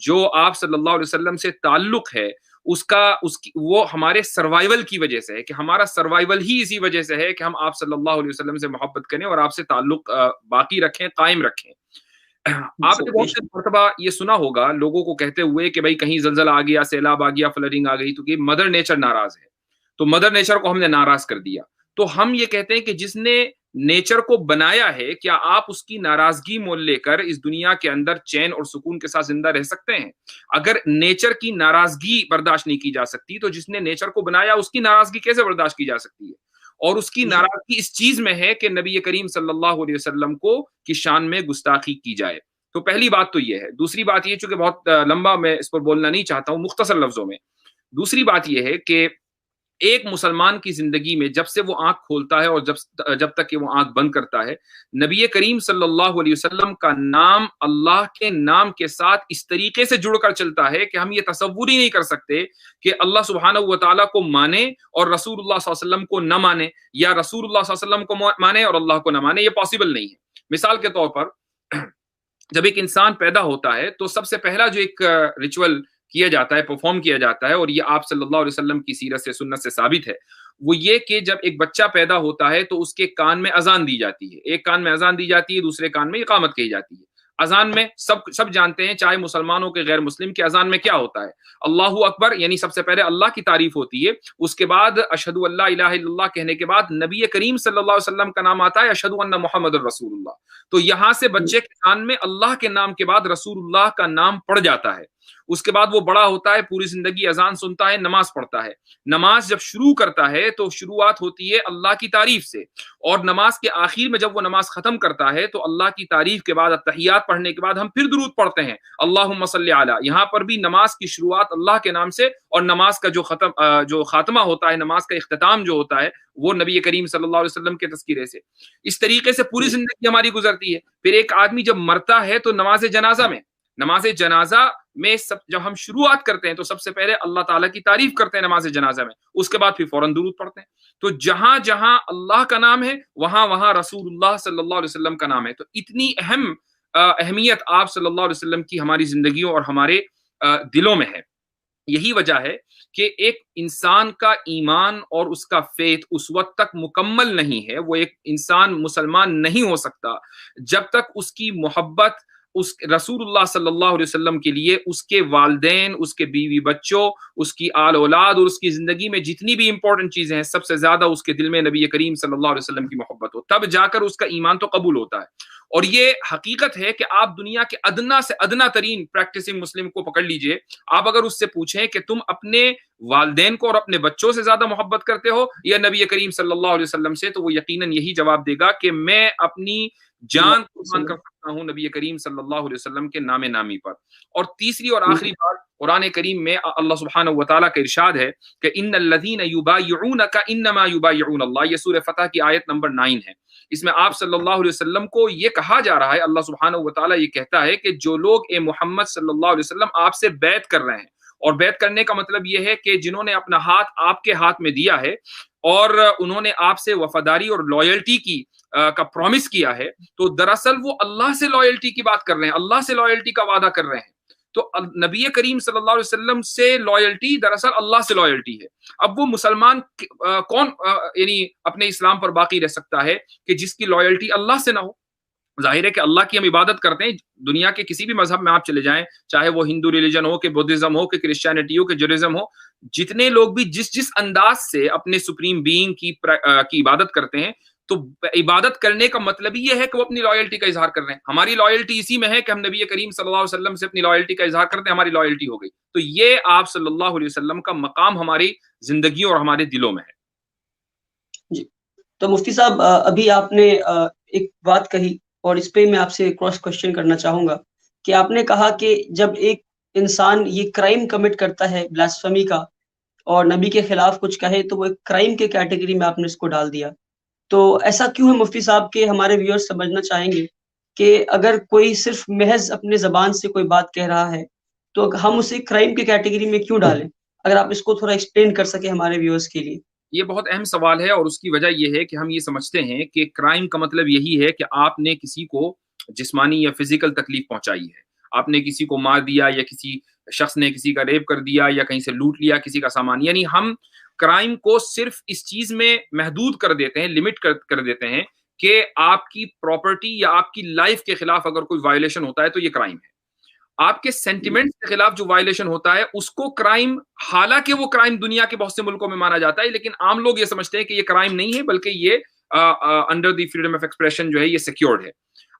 جو آپ صلی اللہ علیہ وسلم سے تعلق ہے وہ ہمارے سروائیول کی وجہ سے ہے، کہ ہمارا سروائیول ہی اسی وجہ سے ہے کہ ہم آپ صلی اللہ علیہ وسلم سے محبت کریں اور آپ سے تعلق باقی رکھیں، قائم رکھیں۔ آپ نے بہت سے مرتبہ یہ سنا ہوگا لوگوں کو کہتے ہوئے کہ بھائی کہیں زلزلہ آ گیا، سیلاب آ گیا، فلڈنگ آ گئی تو کہ مدر نیچر ناراض ہے، تو مدر نیچر کو ہم نے ناراض کر دیا۔ تو ہم یہ کہتے ہیں کہ جس نے نیچر کو بنایا ہے، کیا آپ اس کی ناراضگی مول لے کر اس دنیا کے اندر چین اور سکون کے ساتھ زندہ رہ سکتے ہیں؟ اگر نیچر کی ناراضگی برداشت نہیں کی جا سکتی تو جس نے نیچر کو بنایا اس کی ناراضگی کیسے برداشت کی جا سکتی ہے؟ اور اس کی ناراضگی اس چیز میں ہے کہ نبی کریم صلی اللہ علیہ وسلم کی شان میں گستاخی کی جائے۔ تو پہلی بات تو یہ ہے۔ دوسری بات یہ، چونکہ بہت لمبا میں اس پر بولنا نہیں چاہتا ہوں، مختصر لفظوں میں دوسری بات یہ ہے کہ ایک مسلمان کی زندگی میں جب سے وہ آنکھ کھولتا ہے اور جب تک کہ وہ آنکھ بند کرتا ہے، نبی کریم صلی اللہ علیہ وسلم کا نام اللہ کے نام کے ساتھ اس طریقے سے جڑ کر چلتا ہے کہ ہم یہ تصور ہی نہیں کر سکتے کہ اللہ سبحانہ و تعالیٰ کو مانے اور رسول اللہ صلی اللہ علیہ وسلم کو نہ مانے، یا رسول اللہ صلی اللہ علیہ وسلم کو مانے اور اللہ کو نہ مانے۔ یہ پاسبل نہیں ہے۔ مثال کے طور پر جب ایک انسان پیدا ہوتا ہے تو سب سے پہلا جو ایک ریچول کیا جاتا ہے، پرفارم کیا جاتا ہے، اور یہ آپ صلی اللہ علیہ وسلم کی سیرت سے، سنت سے ثابت ہے، وہ یہ کہ جب ایک بچہ پیدا ہوتا ہے تو اس کے کان میں اذان دی جاتی ہے، ایک کان میں اذان دی جاتی ہے، دوسرے کان میں اقامت کہی جاتی ہے۔ اذان میں سب جانتے ہیں، چاہے مسلمانوں کے غیر مسلم، کہ اذان میں کیا ہوتا ہے؟ اللہ اکبر، یعنی سب سے پہلے اللہ کی تعریف ہوتی ہے، اس کے بعد اشہد ان لا الہ الا اللہ کہنے کے بعد نبی کریم صلی اللہ علیہ وسلم کا نام آتا ہے، اشہد ان محمد الرسول اللہ۔ تو یہاں سے بچے کے کان میں اللہ کے نام کے بعد رسول اللہ کا نام پڑ جاتا ہے۔ اس کے بعد وہ بڑا ہوتا ہے، پوری زندگی اذان سنتا ہے، نماز پڑھتا ہے۔ نماز جب شروع کرتا ہے تو شروعات ہوتی ہے اللہ کی تعریف سے، اور نماز کے آخر میں جب وہ نماز ختم کرتا ہے تو اللہ کی تعریف کے بعد، التحیات پڑھنے کے بعد ہم پھر درود پڑھتے ہیں، اللہم صلی علی۔ یہاں پر بھی نماز کی شروعات اللہ کے نام سے، اور نماز کا جو خاتمہ ہوتا ہے، نماز کا اختتام جو ہوتا ہے، وہ نبی کریم صلی اللہ علیہ وسلم کے تذکرے سے۔ اس طریقے سے پوری زندگی ہماری گزرتی ہے۔ پھر ایک آدمی جب مرتا ہے تو نماز جنازہ میں جب ہم شروعات کرتے ہیں تو سب سے پہلے اللہ تعالیٰ کی تعریف کرتے ہیں نماز جنازہ میں، اس کے بعد پھر فوراً درود پڑھتے ہیں۔ تو جہاں جہاں اللہ کا نام ہے وہاں وہاں رسول اللہ صلی اللہ علیہ وسلم کا نام ہے۔ تو اتنی اہمیت آپ صلی اللہ علیہ وسلم کی ہماری زندگیوں اور ہمارے دلوں میں ہے۔ یہی وجہ ہے کہ ایک انسان کا ایمان اور اس کا فیتھ اس وقت تک مکمل نہیں ہے، وہ ایک انسان مسلمان نہیں ہو سکتا جب تک اس کی محبت اس رسول اللہ صلی اللہ علیہ وسلم کے لیے، اس کے والدین، اس کے بیوی بچوں، اس کی آل اولاد اور اس کی زندگی میں جتنی بھی امپورٹنٹ چیزیں ہیں، سب سے زیادہ اس کے دل میں نبی کریم صلی اللہ علیہ وسلم کی محبت ہو، تب جا کر اس کا ایمان تو قبول ہوتا ہے۔ اور یہ حقیقت ہے کہ آپ دنیا کے ادنا سے ادنا ترین پریکٹسنگ مسلم کو پکڑ لیجئے، آپ اگر اس سے پوچھیں کہ تم اپنے والدین کو اور اپنے بچوں سے زیادہ محبت کرتے ہو یا نبی کریم صلی اللہ علیہ وسلم سے، تو وہ یقیناً یہی جواب دے گا کہ میں اپنی جان قربان کر سکتا ہوں نبی کریم صلی اللہ علیہ وسلم کے نام نامی پر۔ اور تیسری اور آخری بات، قرآن کریم میں اللہ سبحانہ و تعالیٰ کا ارشاد ہے کہ ان الذین یبایعونک انما یبایعون اللہ، یہ سورہ فتح کی آیت نمبر 9 ہے۔ اس میں آپ صلی اللہ علیہ وسلم کو یہ کہا جا رہا ہے، اللہ سبحانہ و تعالیٰ یہ کہتا ہے کہ جو لوگ اے محمد صلی اللہ علیہ وسلم آپ سے بیعت کر رہے ہیں، اور بیعت کرنے کا مطلب یہ ہے کہ جنہوں نے اپنا ہاتھ آپ کے ہاتھ میں دیا ہے اور انہوں نے آپ سے وفاداری اور لائلٹی کا پرومس کیا ہے، تو دراصل وہ اللہ سے لائلٹی کی بات کر رہے ہیں، اللہ سے لائلٹی کا وعدہ کر رہے ہیں۔ تو نبی کریم صلی اللہ علیہ وسلم سے لائلٹی دراصل اللہ سے لائلٹی ہے۔ اب وہ مسلمان کون یعنی اپنے اسلام پر باقی رہ سکتا ہے کہ جس کی لائلٹی اللہ سے نہ ہو؟ ظاہر ہے کہ اللہ کی ہم عبادت کرتے ہیں، دنیا کے کسی بھی مذہب میں آپ چلے جائیں، چاہے وہ ہندو ریلیجن ہو، کہ بدھزم ہو، کہ کرسچینٹی ہو، کہ جوڈیزم ہو، جتنے لوگ بھی جس انداز سے اپنے سپریم بینگ کی عبادت کرتے ہیں، تو عبادت کرنے کا مطلب یہ ہے کہ وہ اپنی لائلٹی کا اظہار کر رہے ہیں۔ ہماری لائلٹی اسی میں ہے کہ ہم نبی کریم صلی اللہ علیہ وسلم سے اپنی لائلٹی کا اظہار کرتے ہیں، ہماری لائلٹی ہو گئی۔ تو یہ آپ صلی اللہ علیہ وسلم کا مقام ہماری زندگیوں اور ہمارے دلوں میں ہے۔ جی، تو مفتی صاحب ابھی آپ نے ایک بات کہی اور اس پہ میں آپ سے کراس کوشچن کرنا چاہوں گا کہ آپ نے کہا کہ جب ایک انسان یہ کرائم کمٹ کرتا ہے بلاسفمی کا اور نبی کے خلاف کچھ کہے تو وہ ایک کرائم کے کیٹیگری میں آپ نے اس کو ڈال دیا، تو ایسا کیوں ہے مفتی صاحب کہ ہمارے ویورز سمجھنا چاہیں گے کہ اگر کوئی صرف محض اپنے زبان سے کوئی بات کہہ رہا ہے تو ہم اسے کرائم کے کیٹیگری میں کیوں ڈالیں؟ اگر آپ اس کو تھوڑا ایکسپلین کر سکیں ہمارے ویورز کے لیے۔ یہ بہت اہم سوال ہے، اور اس کی وجہ یہ ہے کہ ہم یہ سمجھتے ہیں کہ کرائم کا مطلب یہی ہے کہ آپ نے کسی کو جسمانی یا فزیکل تکلیف پہنچائی ہے۔ آپ نے کسی کو مار دیا یا کسی شخص نے کسی کا ریپ کر دیا یا کہیں سے لوٹ لیا کسی کا سامان. یعنی ہم کرائم کو صرف اس چیز میں محدود کر دیتے ہیں, لمٹ کر دیتے ہیں کہ آپ کی پراپرٹی یا آپ کی لائف کے خلاف اگر کوئی وائلیشن ہوتا ہے تو یہ کرائم ہے. آپ کے سینٹیمنٹس کے خلاف جو وائلیشن ہوتا ہے اس کو کرائم, حالانکہ وہ کرائم دنیا کے بہت سے ملکوں میں مانا جاتا ہے, لیکن عام لوگ یہ سمجھتے ہیں کہ یہ کرائم نہیں ہے بلکہ یہ under the freedom of expression جو ہے یہ سیکیورڈ ہے.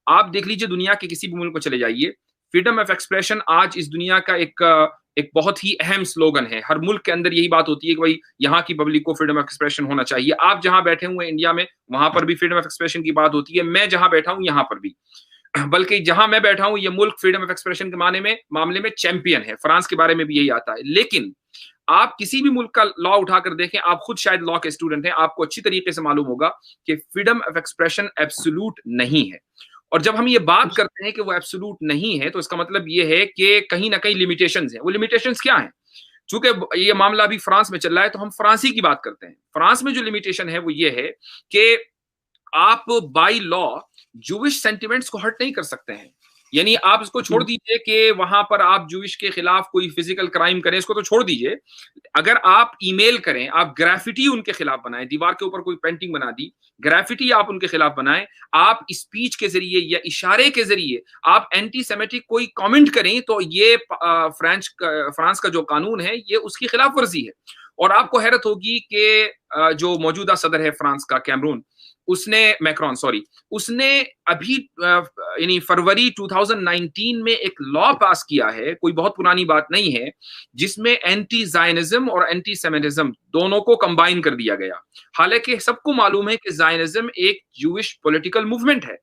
آپ دیکھ لیجئے دنیا کے کسی بھی ملک کو چلے جائیے, فریڈم آف ایکسپریشن آج اس دنیا کا ایک بہت ہی اہم سلوگن ہے. ہر ملک کے اندر یہی بات ہوتی ہے کہ بھائی یہاں کی پبلک کو فریڈم آف ایکسپریشن ہونا چاہیے. آپ جہاں بیٹھے ہوئے انڈیا میں وہاں پر بھی فریڈم آف ایکسپریشن کی بات ہوتی ہے, میں جہاں بیٹھا ہوں یہاں پر بھی, بلکہ جہاں میں بیٹھا ہوں یہ ملک فریڈم آف ایکسپریشن کے معاملے میں چیمپئن ہے. فرانس کے بارے میں بھی یہی آتا ہے. لیکن آپ کسی بھی ملک کا لا اٹھا کر دیکھیں, آپ خود شاید لا کے اسٹوڈنٹ ہیں, آپ کو اچھی طریقے سے معلوم ہوگا کہ فریڈم آف ایکسپریشن ایبسولوٹ نہیں ہے. اور جب ہم یہ بات کرتے ہیں کہ وہ ایبسولوٹ نہیں ہے تو اس کا مطلب یہ ہے کہ کہیں نہ کہیں لیمیٹیشنز ہیں. وہ لیمیٹیشنز کیا ہیں؟ چونکہ یہ معاملہ ابھی فرانس میں چل رہا ہے تو ہم فرانسی کی بات کرتے ہیں. فرانس میں جو لیمیٹیشن ہے وہ یہ ہے کہ آپ بائی لا جوش سینٹیمنٹس کو ہرٹ نہیں کر سکتے ہیں. یعنی آپ اس کو چھوڑ دیجئے کہ وہاں پر آپ جوش کے خلاف کوئی فزیکل کرائم کریں, اس کو تو چھوڑ دیجئے. اگر آپ ای میل کریں, آپ گرافٹی ان کے خلاف بنائیں, دیوار کے اوپر کوئی پینٹنگ بنا دی, گرافٹی آپ ان کے خلاف بنائیں, آپ اسپیچ کے ذریعے یا اشارے کے ذریعے آپ اینٹی سیمیٹک کوئی کامنٹ کریں تو یہ فرانس کا جو قانون ہے یہ اس کی خلاف ورزی ہے. اور آپ کو حیرت ہوگی کہ جو موجودہ صدر ہے فرانس کا, کیمرون, اس نے ابھی یعنی فروری 2019 میں ایک لا پاس کیا ہے, کوئی بہت پرانی بات نہیں ہے, جس میں اینٹی زائنزم اور اینٹی سیمیٹزم دونوں کو کمبائن کر دیا گیا. حالانکہ سب کو معلوم ہے کہ زائنزم ایک جوش پولیٹیکل موومنٹ ہے.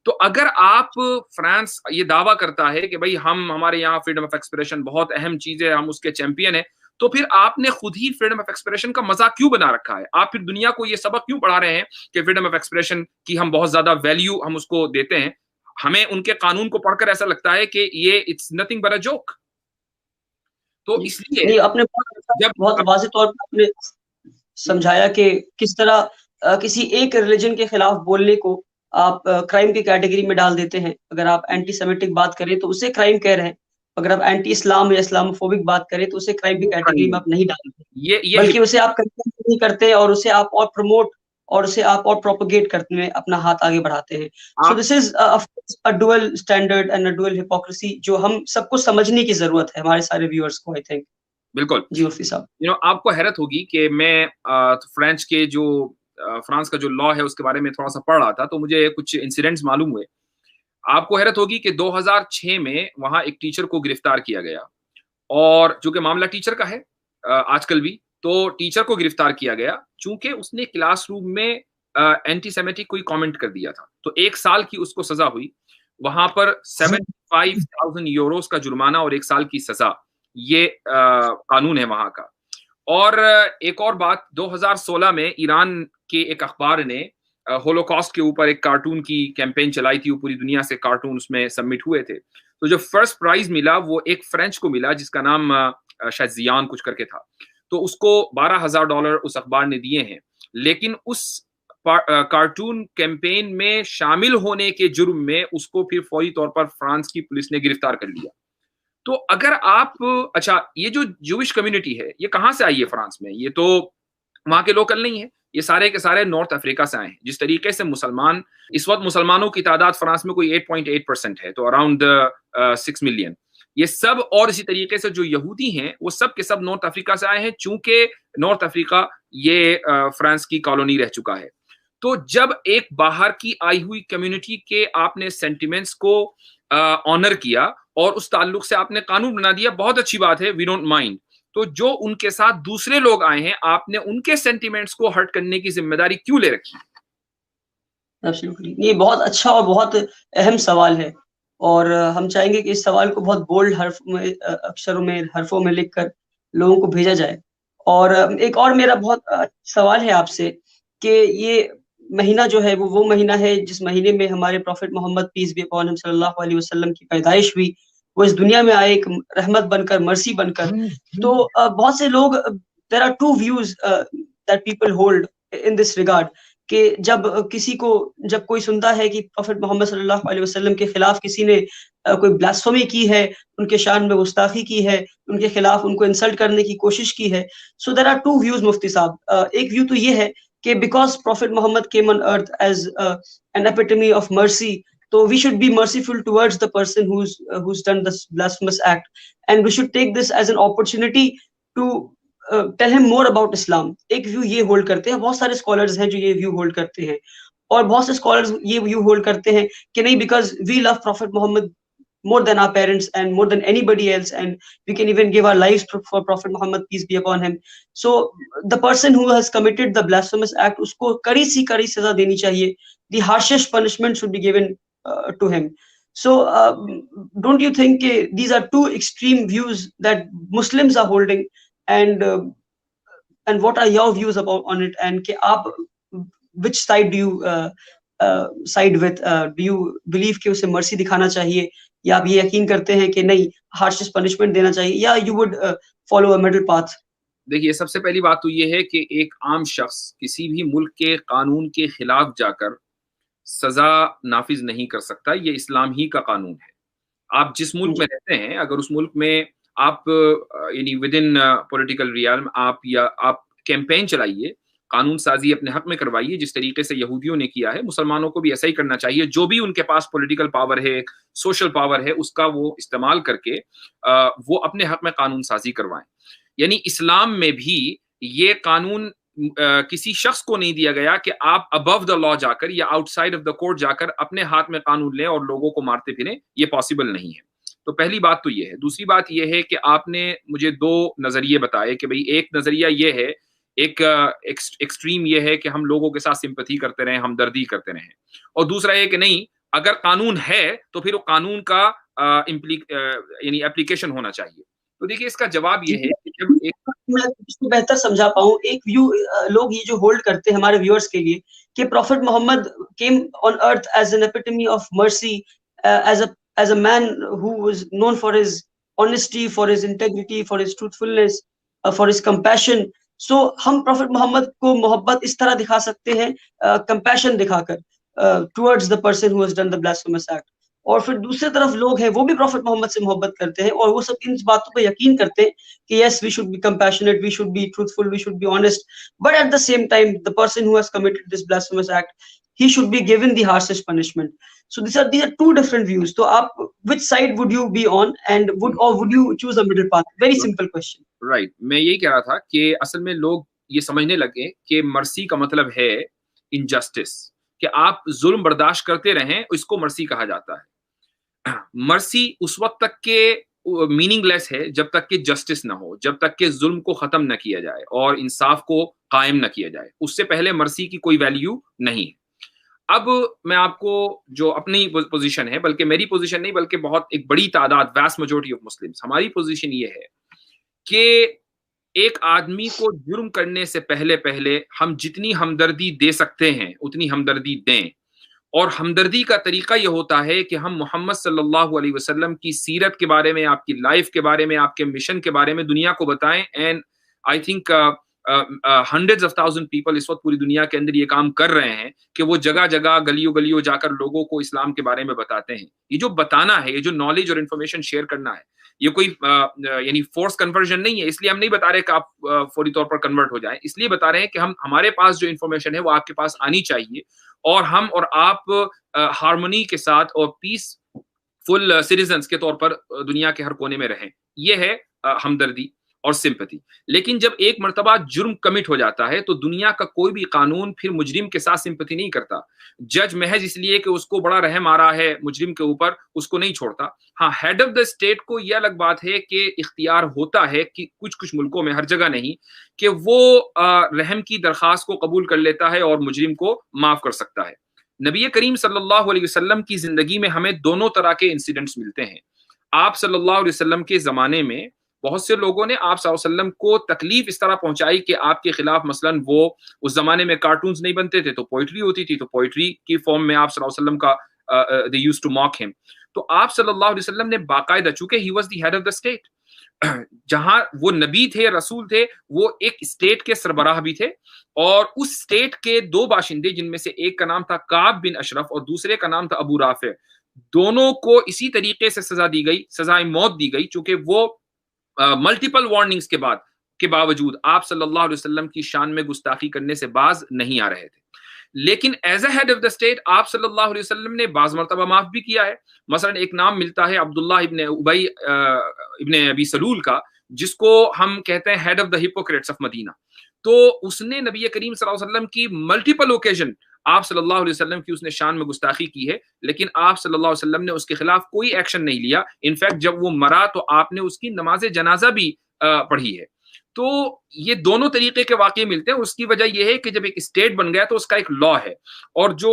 تو اگر آپ فرانس یہ دعویٰ کرتا ہے کہ بھائی ہمارے یہاں فریڈم آف ایکسپریشن بہت اہم چیز ہے, ہم اس کے چیمپئن ہیں, تو پھر آپ نے خود ہی فریڈم آف ایکسپریشن کا مذاق کیوں بنا رکھا ہے؟ آپ پھر دنیا کو یہ سبق کیوں پڑھا رہے ہیں کہ فریڈم آف ایکسپریشن کی ہم بہت زیادہ ویلیو ہم اس کو دیتے ہیں؟ ہمیں ان کے قانون کو پڑھ کر ایسا لگتا ہے کہ یہ it's nothing but a joke. تو اس لیے آپ نے بہت واضح طور پر آپ نے سمجھایا کہ کس طرح کسی ایک ریلیجن کے خلاف بولنے کو آپ کرائم کی کیٹیگری میں ڈال دیتے ہیں. اگر آپ اینٹی سیمیٹک بات کریں تو اسے کرائم کہہ رہے ہیں, اگر آپ اینٹی اسلام یا اسلاموفوبک بات کریں تو اسے کرائم کی کیٹیگری میں آپ نہیں ڈالتے, بلکہ اسے آپ نہیں کرتے اور اسے آپ اور پروموٹ اور اسے آپ اور پروپیگیٹ کرنے میں اپنا ہاتھ آگے بڑھاتے ہیں. سو دس از a dual standard and a dual hypocrisy جو ہم سب کو سمجھنے کی ضرورت ہے, ہمارے سارے ویورز کو. آئی تھنک بالکل جی مفتی صاحب, آپ کو حیرت ہوگی کہ میں فرانس کا جو لا ہے اس کے بارے میں تھوڑا سا پڑھ رہا تھا تو مجھے کچھ انسیڈنٹس معلوم ہوئے. آپ کو حیرت ہوگی کہ 2006 میں وہاں ایک ٹیچر کو گرفتار کیا گیا, اور چونکہ معاملہ ٹیچر کا ہے آج کل بھی, تو ٹیچر کو گرفتار کیا گیا چونکہ اس نے کلاس روم میں اینٹی سیمیٹک کوئی کامنٹ کر دیا تھا. تو 1 سال کی اس کو سزا ہوئی. وہاں پر 75,000 یوروز کا جرمانہ اور 1 سال کی سزا, یہ قانون ہے وہاں کا. اور ایک اور بات, 2016 میں ایران کے ایک اخبار نے ہولوکاسٹ کے اوپر ایک کارٹون کی کیمپین چلائی تھی. وہ پوری دنیا سے کارٹون اس میں سبمٹ ہوئے تھے. تو جو فرسٹ پرائز ملا وہ ایک فرینچ کو ملا جس کا نام شاید زیان کچھ کر کے تھا. تو اس کو $12,000 اس اخبار نے دیے ہیں. لیکن اس کارٹون کیمپین میں شامل ہونے کے جرم میں اس کو پھر فوری طور پر فرانس کی پولیس نے گرفتار کر لیا. تو اگر آپ اچھا, یہ جو جوش کمیونٹی ہے یہ کہاں سے آئی ہے فرانس میں؟ یہ تو وہاں کے لوکل نہیں ہے, یہ سارے کے سارے نارتھ افریقہ سے آئے ہیں. جس طریقے سے مسلمان, اس وقت مسلمانوں کی تعداد فرانس میں کوئی 8.8% ہے, تو اراؤنڈ 6 ملین. یہ سب, اور اسی طریقے سے جو یہودی ہیں وہ سب کے سب نارتھ افریقہ سے آئے ہیں, چونکہ نارتھ افریقہ یہ فرانس کی کالونی رہ چکا ہے. تو جب ایک باہر کی آئی ہوئی کمیونٹی کے آپ نے سینٹیمنٹس کو آنر کیا اور اس تعلق سے آپ نے قانون بنا دیا, بہت اچھی بات ہے, وی ڈونٹ مائنڈ. تو جو ان کے ساتھ دوسرے لوگ آئے ہیں, آپ نے ان کے سینٹیمنٹس کو ہرٹ کرنے کی ذمہ داری کیوں لے رکھی؟ یہ بہت اچھا اور بہت اہم سوال ہے, اور ہم چاہیں گے کہ اس سوال کو بہت بولڈ اکشروں میں, حرفوں میں لکھ کر لوگوں کو بھیجا جائے. اور ایک اور میرا بہت سوال ہے آپ سے کہ یہ مہینہ جو ہے وہ مہینہ ہے جس مہینے میں ہمارے prophet Muhammad peace be upon him صلی اللہ علیہ وسلم کی پیدائش ہوئی. وہ اس دنیا میں آئے ایک رحمت بن کر, مرسی بن کر. تو بہت سے لوگ, there are two views that people hold in this regard, کہ جب کوئی سنتا ہے کہ پروفٹ محمد صلی اللہ علیہ وسلم کے خلاف کسی نے کوئی بلاسفمی کی ہے، ان کے شان میں گستاخی کی ہے، ان کے خلاف ان کو انسلٹ کرنے کی کوشش کی ہے. So there are two views مفتی صاحب. ایک ویو تو یہ ہے کہ because prophet Muhammad came on earth as an epitome of mercy, so we should be merciful towards the person who's done this blasphemous act, and we should take this as an opportunity to tell him more about Islam. ایک view یہ hold کرتے ہیں. بہت سارے scholars ہیں جو یہ view hold کرتے ہیں، اور بہت سے اسکالرز یہ ویو ہولڈ کرتے ہیں کہ نہیں، because we love prophet Muhammad more than our parents and more than anybody else, and we can even give our lives for Prophet Muhammad, peace be upon him. So the person who has committed the blasphemous act, usko kari saza deni chahiye. The harshest punishment should be given to him. So don't you think these are two extreme views that Muslims are holding, and what are your views on it, and ke aap which side do you side with? Do you believe کہ اسے مرسی دکھانا چاہیے، یا آپ یہ یقین کرتے ہیں کہ نہیں، ہارشسٹ پنشمنٹ دینا چاہیے، یا you would follow a middle path? دیکھیے، سب سے پہلی بات تو یہ ہے کہ ایک عام شخص کسی بھی ملک کے قانون کے خلاف جا کر سزا نافذ نہیں کر سکتا. یہ اسلام ہی کا قانون ہے. آپ جس ملک میں رہتے ہیں، اگر اس ملک میں آپ یعنی ود ان پولیٹیکل ریالم آپ کیمپین چلائیے، قانون سازی اپنے حق میں کروائیے، جس طریقے سے یہودیوں نے کیا ہے. مسلمانوں کو بھی ایسا ہی کرنا چاہیے. جو بھی ان کے پاس پولیٹیکل پاور ہے، سوشل پاور ہے، اس کا وہ استعمال کر کے وہ اپنے حق میں قانون سازی کروائیں. یعنی اسلام میں بھی یہ قانون کسی شخص کو نہیں دیا گیا کہ آپ ابو دا لا جا کر یا out side of the court جا کر اپنے ہاتھ میں قانون لیں اور لوگوں کو مارتے پھریں. یہ پاسبل نہیں ہے. تو پہلی بات تو یہ ہے. دوسری بات یہ ہے کہ آپ نے مجھے دو نظریے بتائے کہ بھئی ایک نظریہ یہ ہے، ایک ایکسٹریم یہ ہے کہ ہم لوگوں کے ساتھ سمپتھی کرتے رہیں، ہمدردی کرتے رہیں، اور دوسرا یہ کہ نہیں، اگر قانون ہے تو پھر وہ قانون کا یعنی اپلیکیشن ہونا چاہیے. تو دیکھیے، اس کا جواب یہ ہے کہ جب میں اس کو بہتر سمجھا پاؤں، ایک ویو لوگ یہ جو ہولڈ کرتے ہیں ہمارے ویورز کے لیے کہ prophet Muhammad came on earth as an epitome of mercy, as a man who was known for his honesty, for his integrity, for his truthfulness, for his compassion. So ہم پروفٹ محمد کو محبت اس طرح دکھا سکتے ہیں، compassion دکھا کر towards the person who has done the blasphemous act. اور پھر دوسری طرف لوگ ہیں وہ بھی پروفٹ محمد سے محبت کرتے ہیں، اور وہ سب ان باتوں پہ یقین کرتے ہیں کہ yes, we should be compassionate, we should be truthful, we should be honest, but at the same time the person who has committed this blasphemous act, he should be given the harshest punishment. So these are two different views. So aap which side would you be on, and would you choose a middle path? Very simple question. Right. میں یہی کہہ رہا تھا کہ اصل میں لوگ یہ سمجھنے لگے کہ مرسی کا مطلب ہے انجسٹس، کہ آپ ظلم برداشت کرتے رہیں، اس کو مرسی کہا جاتا ہے. مرسی اس وقت تک کہ میننگ لیس ہے جب تک کہ جسٹس نہ ہو، جب تک کہ ظلم کو ختم نہ کیا جائے اور انصاف کو قائم نہ کیا جائے. اس سے پہلے مرسی کی کوئی ویلیو نہیں ہے. اب میں آپ کو جو اپنی پوزیشن ہے، بلکہ میری پوزیشن نہیں، بلکہ بہت ایک بڑی تعداد، ویسٹ میجورٹی آف مسلمس، ہماری پوزیشن یہ ہے کہ ایک آدمی کو جرم کرنے سے پہلے ہم جتنی ہمدردی دے سکتے ہیں اتنی ہمدردی دیں. اور ہمدردی کا طریقہ یہ ہوتا ہے کہ ہم محمد صلی اللہ علیہ وسلم کی سیرت کے بارے میں، آپ کی لائف کے بارے میں، آپ کے مشن کے بارے میں دنیا کو بتائیں. And I think hundreds of thousand people اس وقت پوری دنیا کے اندر یہ کام کر رہے ہیں کہ وہ جگہ جگہ گلیوں جا کر لوگوں کو اسلام کے بارے میں بتاتے ہیں. یہ جو بتانا ہے، یہ جو نالج اور انفارمیشن شیئر کرنا ہے، یہ کوئی یعنی فورس کنورژن نہیں ہے. اس لیے ہم نہیں بتا رہے کہ آپ فوری طور پر کنورٹ ہو جائیں، اس لیے بتا رہے ہیں کہ ہمارے پاس جو انفارمیشن ہے وہ آپ کے پاس آنی چاہیے، اور ہم اور آپ ہارمونی کے ساتھ اور پیس فل سٹیزنز کے طور پر دنیا کے ہر کونے میں رہیں. یہ ہے ہمدردی اور سمپتھی. لیکن جب ایک مرتبہ جرم کمٹ ہو جاتا ہے تو دنیا کا کوئی بھی قانون پھر مجرم کے ساتھ سمپتھی نہیں کرتا. جج محض اس لیے کہ اس کو بڑا رحم آ رہا ہے مجرم کے اوپر، اس کو نہیں چھوڑتا. ہاں، ہیڈ آف دا اسٹیٹ کو یہ الگ بات ہے کہ اختیار ہوتا ہے کہ کچھ ملکوں میں، ہر جگہ نہیں، کہ وہ رحم کی درخواست کو قبول کر لیتا ہے اور مجرم کو معاف کر سکتا ہے. نبی کریم صلی اللہ علیہ وسلم کی زندگی میں ہمیں دونوں طرح کے انسیڈنٹس ملتے ہیں. آپ صلی اللہ علیہ وسلم کے زمانے میں بہت سے لوگوں نے آپ صلی اللہ علیہ وسلم کو تکلیف اس طرح پہنچائی کہ آپ کے خلاف مثلاً وہ اس زمانے میں کارٹونز نہیں بنتے تھے تو پوئٹری ہوتی تھی، تو پوئٹری کی فارم میں آپ صلی اللہ علیہ وسلم کا they used to mock him. تو آپ صلی اللہ علیہ وسلم نے باقاعدہ، چونکہ he was the head of the state، جہاں وہ نبی تھے، رسول تھے، وہ ایک اسٹیٹ کے سربراہ بھی تھے، اور اس اسٹیٹ کے دو باشندے جن میں سے ایک کا نام تھا کعب بن اشرف اور دوسرے کا نام تھا ابو رافع، دونوں کو اسی طریقے سے سزا دی گئی، سزائے موت دی گئی، چونکہ وہ ملٹیپل وارننگز کے باوجود آپ صلی اللہ علیہ وسلم کی شان میں گستاخی کرنے سے باز نہیں آ رہے تھے۔ لیکن as a head of the state آپ صلی اللہ علیہ وسلم نے بعض مرتبہ معاف بھی کیا ہے۔ مثلا ایک نام ملتا ہے عبداللہ ابن ابی ابن ابی سلول کا، جس کو ہم کہتے ہیں head of the hypocrites of Medina. تو اس نے نبی کریم صلی اللہ علیہ وسلم کی ملٹیپل اوکیزن آپ صلی اللہ علیہ وسلم کی اس نے شان میں گستاخی کی ہے، لیکن آپ صلی اللہ علیہ وسلم نے اس کے خلاف کوئی ایکشن نہیں لیا۔ انفیکٹ جب وہ مرا تو آپ نے اس کی نماز جنازہ بھی پڑھی ہے۔ تو یہ دونوں طریقے کے واقعے ملتے ہیں۔ اس کی وجہ یہ ہے کہ جب ایک اسٹیٹ بن گیا تو اس کا ایک لا ہے، اور جو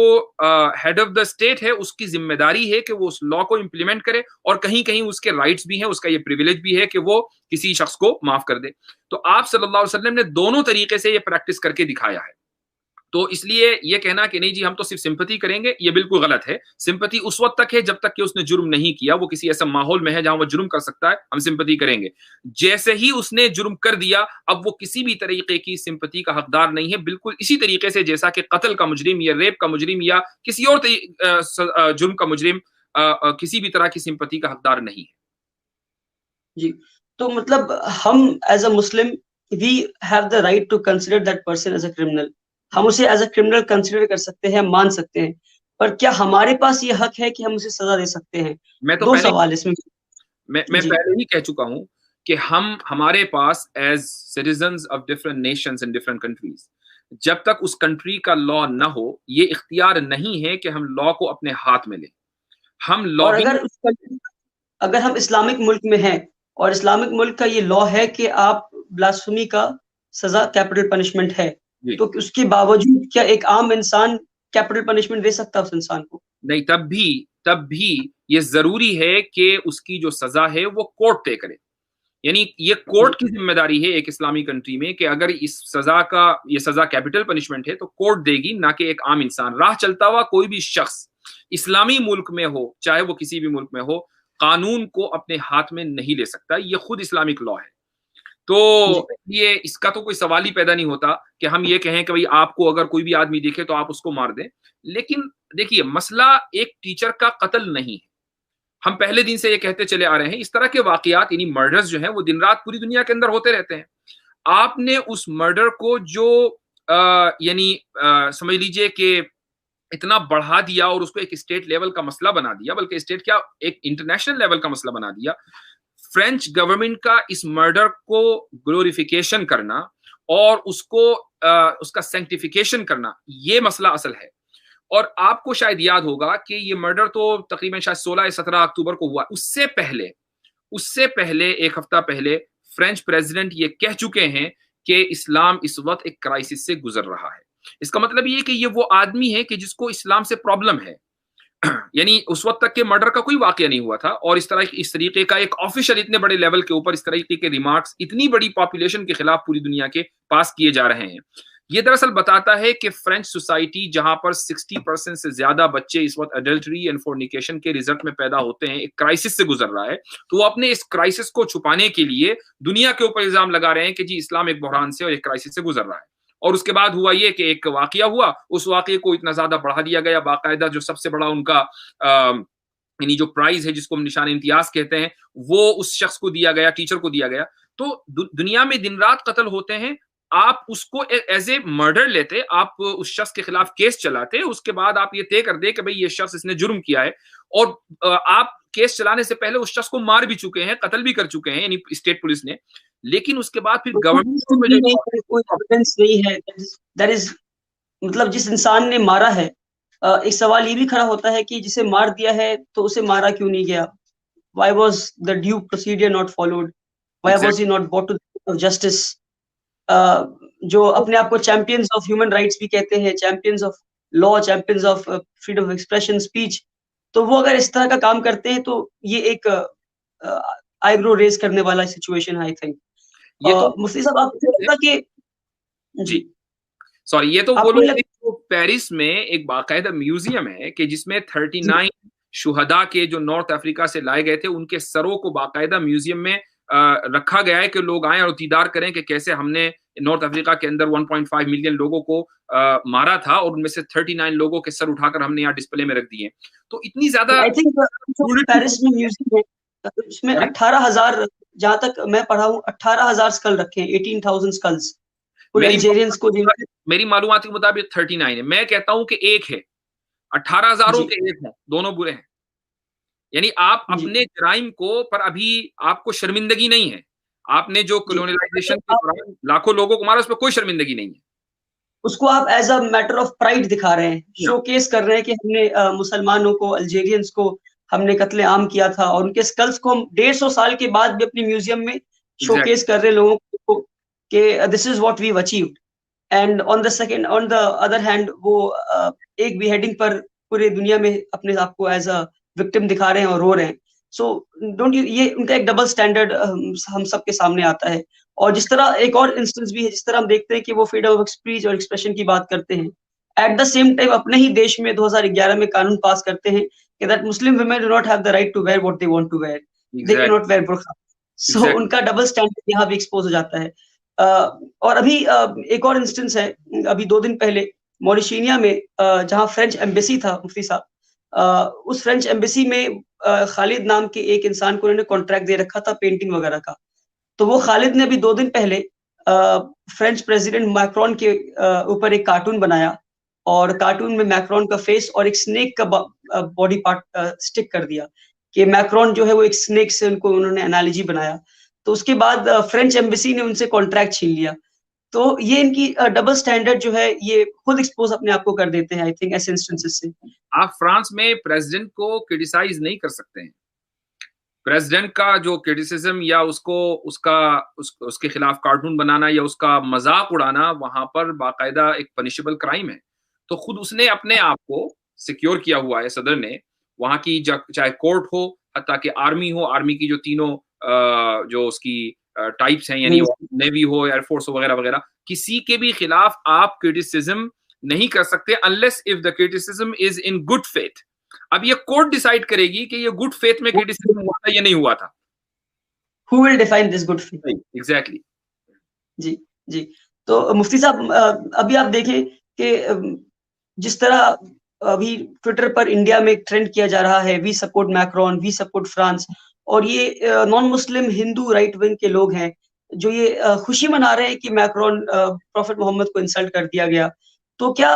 ہیڈ آف دا اسٹیٹ ہے اس کی ذمہ داری ہے کہ وہ اس لا کو امپلیمنٹ کرے، اور کہیں کہیں اس کے رائٹس بھی ہیں، اس کا یہ پریویلیج بھی ہے کہ وہ کسی شخص کو معاف کر دے۔ تو آپ صلی اللہ علیہ وسلم نے دونوں طریقے سے یہ پریکٹس کر کے دکھایا ہے۔ تو اس لیے یہ کہنا کہ نہیں جی ہم تو صرف سمپتھی کریں گے، یہ بالکل غلط ہے۔ سمپتھی اس وقت تک ہے جب تک کہ اس نے جرم نہیں کیا، وہ کسی ایسا ماحول میں ہے جہاں وہ جرم کر سکتا ہے، ہم سمپتھی کریں گے۔ جیسے ہی اس نے جرم کر دیا اب وہ کسی بھی طریقے کی سمپتھی کا حقدار نہیں ہے، بالکل اسی طریقے سے جیسا کہ قتل کا مجرم یا ریپ کا مجرم یا کسی اور جرم کا مجرم کسی بھی طرح کی سمپتھی کا حقدار نہیں ہے۔ جی، تو مطلب ہم as a Muslim we have the right to consider that person as a criminal, ہم اسے ایز اے کرمنل کنسیڈر کر سکتے ہیں، مان سکتے ہیں، پر کیا ہمارے پاس یہ حق ہے کہ ہم اسے سزا دے سکتے ہیں؟ میں تو دو سوال اس میں جی پہلے ہی کہہ چکا ہوں کہ ہمارے پاس as citizens of different nations in different countries, جب تک اس کنٹری کا لا نہ ہو یہ اختیار نہیں ہے کہ ہم لا کو اپنے ہاتھ میں لیں۔ ہم لا اور اگر ہم اسلامک ملک میں ہیں اور اسلامک ملک کا یہ لا ہے کہ آپ بلاسفمی کا سزا کیپٹل پنشمنٹ ہے، تو اس کے باوجود کیا ایک عام انسان کیپٹل پنشمنٹ دے سکتا ہے اس انسان کو؟ نہیں، تب بھی یہ ضروری ہے کہ اس کی جو سزا ہے وہ کورٹ طے کرے۔ یعنی یہ کورٹ کی ذمہ داری ہے ایک اسلامی کنٹری میں کہ اگر اس سزا یہ سزا کیپٹل پنشمنٹ ہے تو کورٹ دے گی، نہ کہ ایک عام انسان۔ راہ چلتا ہوا کوئی بھی شخص اسلامی ملک میں ہو چاہے وہ کسی بھی ملک میں ہو، قانون کو اپنے ہاتھ میں نہیں لے سکتا، یہ خود اسلامک لا ہے۔ تو یہ اس کا تو کوئی سوال ہی پیدا نہیں ہوتا کہ ہم یہ کہیں کہ بھئی آپ کو اگر کوئی بھی آدمی دیکھے تو آپ اس کو مار دیں۔ لیکن دیکھیے مسئلہ ایک ٹیچر کا قتل نہیں ہے، ہم پہلے دن سے یہ کہتے چلے آ رہے ہیں، اس طرح کے واقعات یعنی مرڈرز جو ہیں وہ دن رات پوری دنیا کے اندر ہوتے رہتے ہیں۔ آپ نے اس مرڈر کو جو یعنی سمجھ لیجئے کہ اتنا بڑھا دیا اور اس کو ایک اسٹیٹ لیول کا مسئلہ بنا دیا، بلکہ اسٹیٹ کیا ایک انٹرنیشنل لیول کا مسئلہ بنا دیا۔ فرینچ گورنمنٹ کا اس مرڈر کو گلوریفیکیشن کرنا اور اس کا سینکٹیفیکیشن کرنا، یہ مسئلہ اصل ہے۔ اور آپ کو شاید یاد ہوگا کہ یہ مرڈر تو تقریباً شاید 16 یا 17 اکتوبر کو ہوا۔ اس سے پہلے ایک ہفتہ پہلے فرینچ پریزیڈنٹ یہ کہہ چکے ہیں کہ اسلام اس وقت ایک کرائسس سے گزر رہا ہے۔ اس کا مطلب یہ کہ یہ وہ آدمی ہے کہ جس کو اسلام سے پرابلم ہے۔ یعنی اس وقت تک کہ مرڈر کا کوئی واقعہ نہیں ہوا تھا، اور اس طریقے کا ایک آفیشل اتنے بڑے لیول کے اوپر اس طریقے کے ریمارکس اتنی بڑی پاپولیشن کے خلاف پوری دنیا کے پاس کیے جا رہے ہیں۔ یہ دراصل بتاتا ہے کہ فرینچ سوسائٹی جہاں پر 60% سے زیادہ بچے اس وقت ایڈلٹری اینڈ فورنیکیشن کے ریزلٹ میں پیدا ہوتے ہیں، ایک کرائسس سے گزر رہا ہے۔ تو وہ اپنے اس کرائسس کو چھپانے کے لیے دنیا کے اوپر الزام لگا رہے ہیں کہ جی اسلام ایک بحران سے اور ایک کرائسس سے گزر رہا ہے۔ اور اس کے بعد ہوا یہ کہ ایک واقعہ ہوا، اس واقعے کو اتنا زیادہ بڑھا دیا گیا، باقاعدہ جو سب سے بڑا ان کا یعنی جو پرائز ہے جس کو ہم نشان امتیاز کہتے ہیں وہ اس شخص کو دیا گیا، ٹیچر کو دیا گیا۔ تو دنیا میں دن رات قتل ہوتے ہیں، آپ اس کو ایز اے مرڈر لیتے، آپ اس شخص کے خلاف کیس چلاتے، اس کے بعد آپ یہ طے کر دے کہ بھئی یہ شخص اس نے جرم کیا ہے، اور آپ کیس چلانے سے پہلے اس شخص کو مار بھی چکے ہیں، قتل بھی کر چکے ہیں یعنی اسٹیٹ پولیس نے، لیکن اس کے بعد پھر گورنمنٹ کوئی ایویڈنس نہیں ہے۔ دیٹ از مطلب جس انسان نے مارا ہے، ایک سوال یہ بھی کھڑا ہوتا ہے کہ جسے مار دیا ہے تو اسے مارا کیوں نہیں گیا؟ Why was the due procedure not followed? Why was he not brought to the court of justice? جو اپنے آپ کو چیمپئنز آف ہیومن رائٹس بھی کہتے ہیں، champions of law, champions of freedom of expression, speech, تو وہ اگر اس طرح کا کام کرتے ہیں تو یہ ایک آئی برو ریز کرنے والا سچویشن ہے۔ آئی تھنک مفتی صاحب آپ کو لگتا کہ جی سوری یہ تو وہ لوگ پیرس میں ایک باقاعدہ میوزیم ہے کہ جس میں 39 شہداء کے جو نارتھ افریقہ سے لائے گئے تھے ان کے سروں کو باقاعدہ میوزیم میں رکھا گیا ہے کہ لوگ آئیں اور دیدار کریں کہ کیسے ہم نے نارتھ افریقہ کے اندر 1.5 ملین لوگوں کو مارا تھا اور ان میں سے 39 لوگوں کے سر اٹھا کر ہم نے یہاں ڈسپلے میں رکھ دیے. تو اتنی زیادہ I think پیرس میں میوزیم ہے اس میں 18,000 جہاں تک میں پڑھا ہوں 18,000 اسکل رکھے ہیں 18,000 اسکلز میری معلومات کے مطابق 39 ہے. میں کہتا ہوں کہ ایک ہے 18,000 کے ایک ہیں, دونوں برے ہیں. یعنی آپ اپنے جرائم کو پر ابھی آپ کو شرمندگی نہیں ہے. آپ نے جو کولونیلائزیشن کے دوران لاکھوں لوگوں کو مارا اس پہ کوئی شرمندگی نہیں ہے. اس کو آپ as a matter of pride دکھا رہے ہیں, شو کیس کر رہے ہیں کہ ہم نے مسلمانوں کو, الجیرینز کو ہم نے قتل عام کیا تھا, اور ان کے اسکلز کو ہم 150 سال کے بعد بھی اپنی میوزیم میں شو کیس کر رہے ہیں لوگوں کو کہ this is what we achieved. And on the other hand وہ ایک بی ہیڈنگ پر پورے دنیا میں اپنے آپ کو ایز اے وکٹم دکھا رہے ہیں اور رو رہے ہیں. سو ڈونٹ یو, یہ ان کا ایک ڈبل اسٹینڈرڈ ہم سب کے سامنے آتا ہے. اور جس طرح ایک اور انسٹنس بھی ہے, جس طرح ہم دیکھتے ہیں کہ وہ فریڈم آف اسپیچ اور ایکسپریشن کی بات کرتے ہیں, ایٹ دا سیم ٹائم اپنے ہی دیش میں 2011 میں قانون پاس کرتے ہیں کہ that Muslim women do not have the right to wear what they want to wear, they can not wear برقع. سو ان کا ڈبل اسٹینڈرڈ یہاں بھی ایکسپوز ہو جاتا ہے. اور ابھی ایک اور انسٹنس ہے, ابھی 2 دن پہلے موریشینیا میں جہاں فرینچ ایمبیسی تھا, مفتی صاحب, اس فرینچ ایمبیسی میں خالد نام کے ایک انسان کو انہوں نے کانٹریکٹ دے رکھا تھا پینٹنگ وغیرہ کا. تو وہ خالد نے ابھی 2 دن پہلے فرینچ پریزیڈنٹ میکرون کے اوپر ایک کارٹون بنایا, اور کارٹون میں میکرون کا فیس اور ایک سنیک کا باڈی پارٹ سٹک کر دیا کہ میکرون جو ہے وہ ایک سنیک سے ان کو انہوں نے انالوجی بنایا. تو اس کے بعد فرینچ ایمبیسی نے ان سے کانٹریکٹ چھین لیا. تو یہ ان کی ڈبل سٹینڈرڈ جو ہے یہ خود ایکسپوز اپنے آپ کو کر دیتے ہیں, آئی تھنک ایسے انسٹنسز سے. آپ فرانس میں پریزیڈنٹ کو کرٹیسائز نہیں کر سکتے ہیں. پریزیڈنٹ کا جو کرٹیسزم یا اس کے خلاف کارٹون بنانا یا اس کا مذاق اڑانا وہاں پر باقاعدہ ایک پنشبل کرائم ہے. تو خود اس نے اپنے آپ کو سیکیور کیا ہوا ہے, صدر نے, وہاں کی چاہے کورٹ ہو حتیٰ کہ آرمی ہو, آرمی کی جو تینوں جو اس کی ٹائپس ہیں, یعنی نیوی ہو, ایئر فورس ہو, وغیرہ وغیرہ, کسی کے بھی خلاف آپ کرٹیسزم نہیں کر سکتے unless if the criticism is in good faith. اب یہ کورٹ ڈیسائیڈ کرے گی کہ یہ گڈ فیتھ میں کرٹیسزم ہوا تھا یا نہیں ہوا تھا. Who will define this good faith? Exactly. جی جی. تو مفتی صاحب ابھی آپ دیکھیں کہ جس طرح ابھی ٹویٹر پر انڈیا میں ٹرینڈ کیا جا رہا ہے, we support Macron, we support France, اور یہ نان مسلم ہندو رائٹ ونگ کے لوگ ہیں جو یہ خوشی منا رہے ہیں کہ میکرون پروفٹ محمد کو انسلٹ کر دیا گیا. تو کیا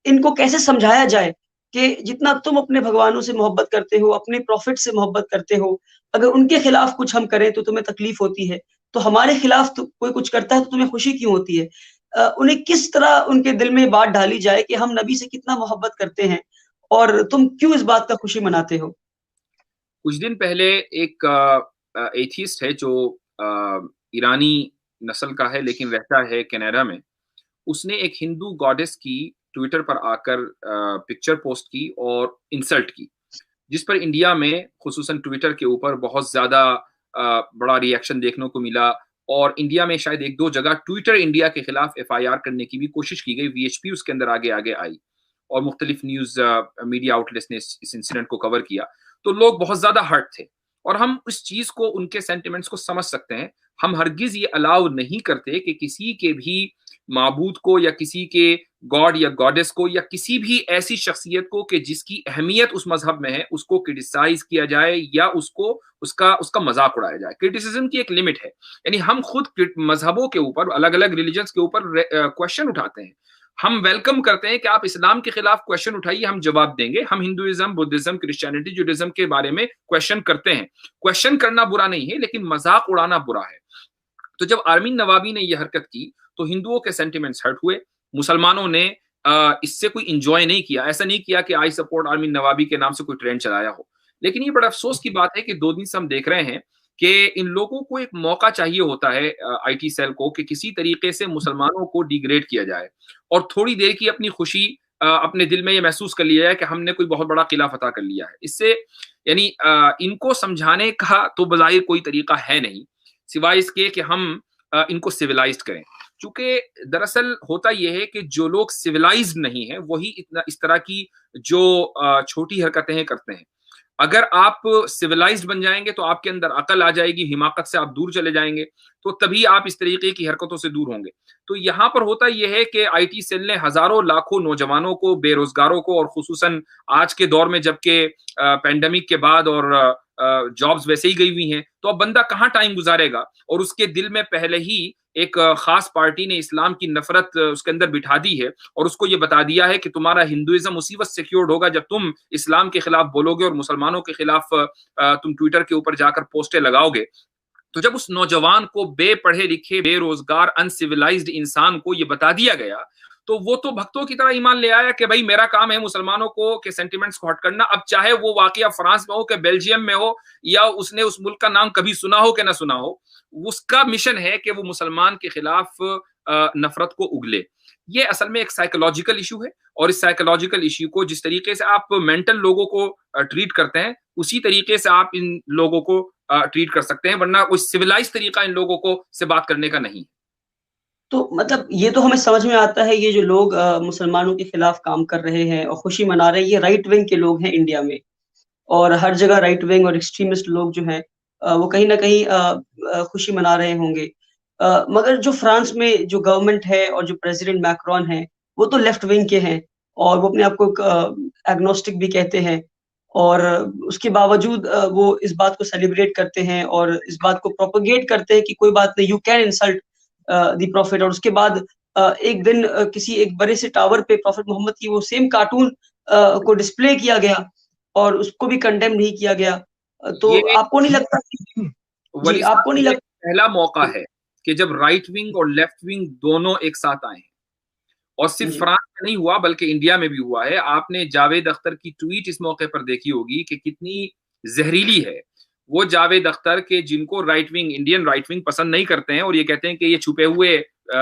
ان کو کیسے سمجھایا جائے کہ جتنا تم اپنے بھگوانوں سے محبت کرتے ہو, اپنے پروفٹ سے محبت کرتے ہو, اگر ان کے خلاف کچھ ہم کریں تو تمہیں تکلیف ہوتی ہے, تو ہمارے خلاف کوئی کچھ کرتا ہے تو تمہیں خوشی کیوں ہوتی ہے؟ انہیں کس طرح ان کے دل میں بات ڈالی جائے کہ ہم نبی سے کتنا محبت کرتے ہیں اور تم کیوں اس بات کا خوشی مناتے ہو؟ کچھ دن پہلے ایک ایتھیسٹ ہے جو ایرانی نسل کا ہے لیکن رہتا ہے کینیڈا میں. اس نے ایک ہندو گاڈس کی ٹویٹر پر آ کر پکچر پوسٹ کی اور انسلٹ کی, جس پر انڈیا میں خصوصاً ٹویٹر کے اوپر بہت زیادہ بڑا ری ایکشن دیکھنے کو ملا, اور انڈیا میں شاید 1-2 جگہ ٹویٹر انڈیا کے خلاف FIR کرنے کی بھی کوشش کی گئی. VHP اس کے اندر آگے آئی اور مختلف نیوز میڈیا آؤٹلیٹس نے اس انسیڈنٹ کو کور کیا. تو لوگ بہت زیادہ ہرٹ تھے, اور ہم اس چیز کو, ان کے سینٹیمنٹس کو سمجھ سکتے ہیں. ہم ہرگز یہ الاؤ نہیں کرتے کہ کسی کے بھی معبود کو یا کسی کے گاڈ یا گاڈس کو یا کسی بھی ایسی شخصیت کو کہ جس کی اہمیت اس مذہب میں ہے اس کو کرٹیسائز کیا جائے یا اس کا مذاق اڑایا جائے. کرٹیسزم کی ایک لمٹ ہے. یعنی ہم خود مذہبوں کے اوپر, الگ الگ ریلیجنس کے اوپر کویشچن اٹھاتے ہیں. ہم ویلکم کرتے ہیں کہ آپ اسلام کے خلاف کویشچن اٹھائیے, ہم جواب دیں گے. ہم ہندوازم, بدھزم, کرسچینٹی, جوڈازم کے بارے میں کویشچن کرتے ہیں. کویشچن کرنا برا نہیں ہے, لیکن مذاق اڑانا برا ہے. تو جب آرمین نوابی نے یہ حرکت کی تو ہندوؤں کے سینٹیمنٹس ہرٹ ہوئے. مسلمانوں نے اس سے کوئی انجوائے نہیں کیا. ایسا نہیں کیا کہ آئی سپورٹ آرمین نوابی کے نام سے کوئی ٹرینڈ چلایا ہو. لیکن یہ بڑا افسوس کی بات ہے کہ 2 دن سے ہم دیکھ رہے ہیں کہ ان لوگوں کو ایک موقع چاہیے ہوتا ہے IT سیل کو کہ کسی طریقے سے مسلمانوں کو ڈیگریڈ کیا جائے اور تھوڑی دیر کی اپنی خوشی اپنے دل میں یہ محسوس کر لیا جائے کہ ہم نے کوئی بہت بڑا قلعہ فتح کر لیا ہے. اس سے یعنی ان کو سمجھانے کا تو بظاہر کوئی طریقہ ہے نہیں سوائے اس کے کہ ہم ان کو سویلائزڈ کریں. چونکہ دراصل ہوتا یہ ہے کہ جو لوگ سویلائزڈ نہیں ہیں وہی اس طرح کی جو چھوٹی حرکتیں کرتے ہیں. اگر آپ سویلائزڈ بن جائیں گے تو آپ کے اندر عقل آ جائے گی، حماقت سے آپ دور چلے جائیں گے، تو تبھی آپ اس طریقے کی حرکتوں سے دور ہوں گے۔ تو یہاں پر ہوتا یہ ہے کہ آئی ٹی سیل نے ہزاروں لاکھوں نوجوانوں کو، بے روزگاروں کو، اور خصوصاً آج کے دور میں جبکہ پینڈیمک کے بعد اور جابز ویسے ہی گئی ہوئی ہیں، تو اب بندہ کہاں ٹائم گزارے گا، اور اس کے دل میں پہلے ہی ایک خاص پارٹی نے اسلام کی نفرت اس کے اندر بٹھا دی ہے، اور اس کو یہ بتا دیا ہے کہ تمہارا ہندوازم اسی وقت سیکیورڈ ہوگا جب تم اسلام کے خلاف بولو گے اور مسلمانوں کے خلاف تم ٹویٹر کے اوپر جا کر پوسٹیں لگاؤ گے۔ تو جب اس نوجوان کو، بے پڑھے لکھے، بے روزگار، انسیولائزڈ انسان کو یہ بتا دیا گیا، تو وہ تو بھگتوں کی طرح ایمان لے آیا کہ بھائی میرا کام ہے مسلمانوں کو کے سینٹیمنٹس کو ہٹ کرنا، اب چاہے وہ واقعہ فرانس میں ہو کہ بیلجیم میں ہو یا اس نے اس ملک کا نام کبھی سنا ہو کہ نہ سنا ہو، اس کا مشن ہے کہ وہ مسلمان کے خلاف نفرت کو اگلے۔ یہ اصل میں ایک سائیکولوجیکل ایشو ہے، اور اس سائیکولوجیکل ایشو کو جس طریقے سے آپ مینٹل لوگوں کو ٹریٹ کرتے ہیں، اسی طریقے سے آپ ان لوگوں کو ٹریٹ کر سکتے ہیں، ورنہ کوئی سویلائز طریقہ ان لوگوں کو سے بات کرنے کا نہیں۔ تو مطلب یہ تو ہمیں سمجھ میں آتا ہے، یہ جو لوگ مسلمانوں کے خلاف کام کر رہے ہیں اور خوشی منا رہے ہیں، یہ رائٹ ونگ کے لوگ ہیں انڈیا میں، اور ہر جگہ رائٹ ونگ اور ایکسٹریمسٹ لوگ جو ہیں وہ کہیں نہ کہیں خوشی منا رہے ہوں گے۔ مگر جو فرانس میں جو گورنمنٹ ہے اور جو پریزیڈنٹ میکرون ہے، وہ تو لیفٹ ونگ کے ہیں، اور وہ اپنے آپ کو ایگنوسٹک بھی کہتے ہیں، اور اس کے باوجود وہ اس بات کو سیلیبریٹ کرتے ہیں اور اس بات کو پروپیگیٹ کرتے ہیں کہ کوئی بات نہیں، you can insult the prophet. اور اس کے بعد ایک دن کسی ایک بڑے سے ٹاور پہ پروفٹ محمد کی وہ سیم کارٹون کو ڈسپلے کیا گیا اور اس کو بھی کنڈیم نہیں کیا گیا۔ تو یہ آپ کو نہیں لگتا جی ولی آپ کو صاحب نہیں یہ لگتا؟ پہلا موقع ہے کہ جب رائٹ ونگ اور لیفٹ ونگ دونوں ایک ساتھ آئے ہیں، اور صرف جی فرانس میں نہیں ہوا بلکہ انڈیا میں بھی ہوا ہے۔ آپ نے جاوید اختر کی ٹویٹ اس موقع پر دیکھی ہوگی کہ کتنی زہریلی ہے۔ وہ جاوید اختر کے جن کو right wing, Indian right wing پسند نہیں کرتے ہیں، اور یہ کہتے ہیں کہ یہ چھپے ہوئے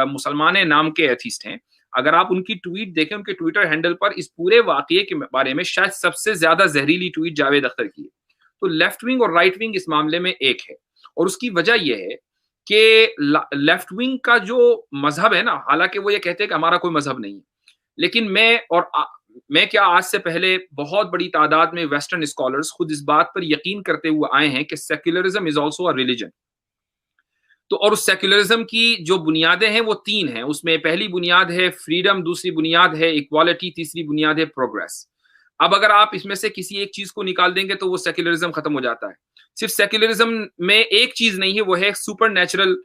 مسلمان نام کے ایتھیسٹ ہیں، اگر آپ ان کی ٹویٹ دیکھیں، ان کے ٹویٹر ہینڈل پر اس پورے واقعے کے بارے میں شاید سب سے زیادہ زہریلی ٹویٹ جاوید اختر کی ہے۔ تو لیفٹ ونگ اور رائٹ ونگ اس معاملے میں ایک ہے، اور اس کی وجہ یہ ہے کہ لیفٹ ونگ کا جو مذہب ہے نا، حالانکہ وہ یہ کہتے ہیں کہ ہمارا کوئی مذہب نہیں ہے، لیکن میں کیا آج سے پہلے بہت بڑی تعداد میں ویسٹرن اسکالرز خود اس بات پر یقین کرتے ہوئے آئے ہیں کہ secularism is also a religion. تو اور اس سیکولرزم کی جو بنیادیں ہیں وہ تین ہیں، اس میں پہلی بنیاد ہے فریڈم، دوسری بنیاد ہے ایکوالٹی، تیسری بنیاد ہے پروگریس۔ اب اگر آپ اس میں سے کسی ایک چیز کو نکال دیں گے تو وہ سیکولرزم ختم ہو جاتا ہے۔ صرف سیکولرزم میں ایک چیز نہیں ہے، وہ ہے سپر نیچرل،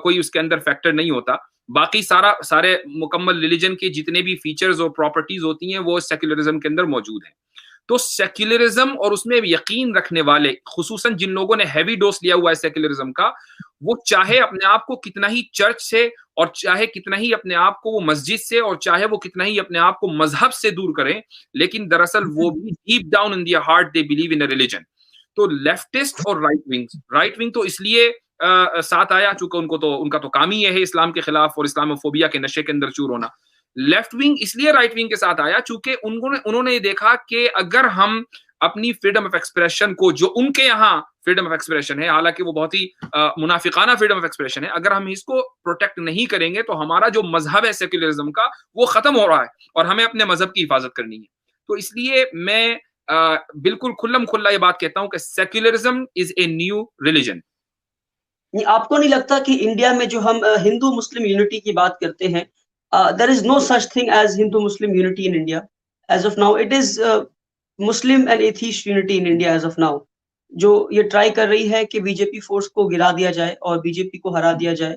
کوئی اس کے اندر فیکٹر نہیں ہوتا، باقی سارے مکمل ریلیجن کے جتنے بھی فیچرز اور پراپرٹیز ہوتی ہیں وہ سیکولرزم کے اندر موجود ہیں۔ تو سیکولرزم اور اس میں یقین رکھنے والے، خصوصاً جن لوگوں نے ہیوی ڈوز لیا ہوا ہے سیکولرزم کا، وہ چاہے اپنے آپ کو کتنا ہی چرچ سے، اور چاہے کتنا ہی اپنے آپ کو وہ مسجد سے، اور چاہے وہ کتنا ہی اپنے آپ کو مذہب سے دور کریں، لیکن دراصل وہ بھی deep down in their heart they believe in a religion. تو لیفٹسٹ اور رائٹ ونگ تو اس لیے ساتھ آیا چونکہ ان کا تو کام ہی یہ ہے اسلام کے خلاف اور اسلاموفوبیا کے نشے کے اندر چور ہونا۔ لیفٹ ونگ اس لیے رائٹ ونگ کے ساتھ آیا چونکہ انہوں نے یہ دیکھا کہ اگر ہم اپنی فریڈم آف ایکسپریشن کو، جو ان کے یہاں فریڈم آف ایکسپریشن ہے، حالانکہ وہ بہت ہی منافقانہ فریڈم آف ایکسپریشن ہے، اگر ہم اس کو پروٹیکٹ نہیں کریں گے تو ہمارا جو مذہب ہے سیکولرزم کا وہ ختم ہو رہا ہے، اور ہمیں اپنے مذہب کی حفاظت کرنی ہے۔ تو اس لیے میں بالکل کھلم کھلا یہ بات کہتا ہوں کہ secularism is a new religion. آپ کو نہیں لگتا کہ انڈیا میں جو ہم ہندو مسلم یونٹی کی بات کرتے ہیں، there is no such thing as Hindu Muslim unity in India as of now, it is Muslim and atheist unity in India as of now, جو یہ ٹرائی کر رہی ہے کہ بی جے پی فورس کو گرا دیا جائے اور بی جے پی کو ہرا دیا جائے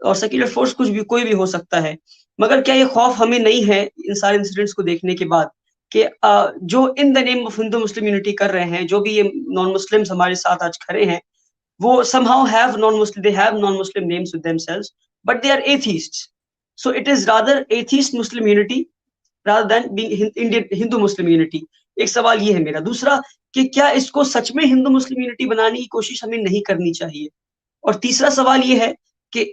اور سیکولر فورس کچھ بھی کوئی بھی ہو سکتا ہے۔ مگر کیا یہ خوف ہمیں نہیں ہے ان سارے انسیڈنٹس کو دیکھنے کے بعد کہ جو ان دا name of Hindu Muslim unity کر رہے ہیں، جو بھی یہ نان مسلمس ہمارے ساتھ آج کھڑے ہیں، وہ somehow have non-Muslim, they have non-Muslim names with themselves, but they are atheists. So it is rather atheist Muslim unity rather than being Indian Hindu Muslim unity. ایک سوال یہ ہے میرا۔ دوسرا کہ کیا اس کو سچ میں ہندو مسلم یونٹی بنانے کی کوشش ہمیں نہیں کرنی چاہیے؟ اور تیسرا سوال یہ ہے کہ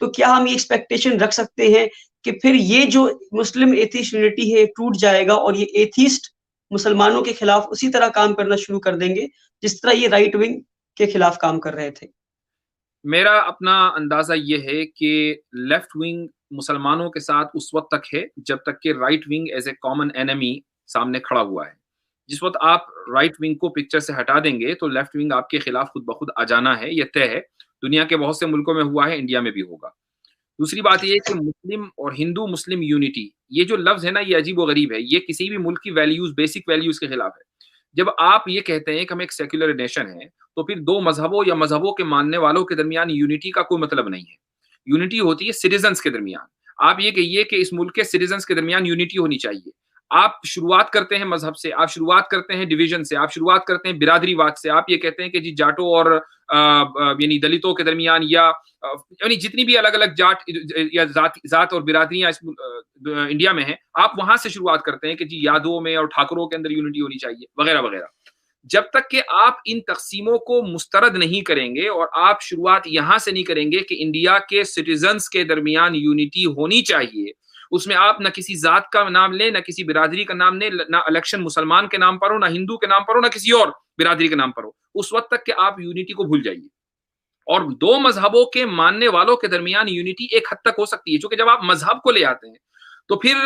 تو کیا ہم یہ ایکسپیکٹیشن رکھ سکتے ہیں کہ پھر یہ جو مسلم ایتھیسٹ یونٹی ہے ٹوٹ جائے گا اور یہ ایتھیسٹ مسلمانوں کے خلاف اسی طرح کام کرنا شروع کر دیں گے جس طرح یہ رائٹ ونگ کے خلاف کام کر رہے تھے؟ میرا اپنا اندازہ یہ ہے کہ لیفٹ ونگ مسلمانوں کے ساتھ اس وقت تک ہے جب تک کہ right wing as a common enemy سامنے کھڑا ہوا ہے. جس وقت آپ رائٹ ونگ کو پکچر سے ہٹا دیں گے تو لیفٹ ونگ آپ کے خلاف خود بخود آ جانا ہے. یہ طے ہے, دنیا کے بہت سے ملکوں میں ہوا ہے, انڈیا میں بھی ہوگا. دوسری بات یہ کہ مسلم اور ہندو مسلم یونٹی, یہ جو لفظ ہے نا, یہ عجیب و غریب ہے. یہ کسی بھی ملک کی ویلیوز, بیسک ویلیوز کے خلاف ہے. جب آپ یہ کہتے ہیں کہ ہم ایک سیکولر نیشن ہیں, تو پھر دو مذہبوں یا مذہبوں کے ماننے والوں کے درمیان یونٹی کا کوئی مطلب نہیں ہے. یونٹی ہوتی ہے سٹیزنز کے درمیان. آپ یہ کہیے کہ اس ملک کے سٹیزنز کے درمیان یونٹی ہونی چاہیے. آپ شروعات کرتے ہیں مذہب سے, آپ شروعات کرتے ہیں ڈویژن سے, آپ شروعات کرتے ہیں برادری واد سے. آپ یہ کہتے ہیں کہ جی جاٹوں اور یعنی دلتوں کے درمیان یا یعنی جتنی بھی الگ الگ جاٹ یا ذات اور برادریاں اس انڈیا میں ہیں, آپ وہاں سے شروعات کرتے ہیں کہ جی یادوں میں اور ٹھاکروں کے اندر یونٹی ہونی چاہیے وغیرہ وغیرہ. جب تک کہ آپ ان تقسیموں کو مسترد نہیں کریں گے اور آپ شروعات یہاں سے نہیں کریں گے کہ انڈیا کے سٹیزنز کے درمیان یونٹی ہونی چاہیے, اس میں آپ نہ کسی ذات کا نام لیں, نہ کسی برادری کا نام لیں, نہ الیکشن مسلمان کے نام پر ہو, نہ ہندو کے نام پر ہو, نہ کسی اور برادری کے نام پر ہو, اس وقت تک کہ آپ یونٹی کو بھول جائیے. اور دو مذہبوں کے ماننے والوں کے درمیان یونٹی ایک حد تک ہو سکتی ہے, چونکہ جب آپ مذہب کو لے آتے ہیں تو پھر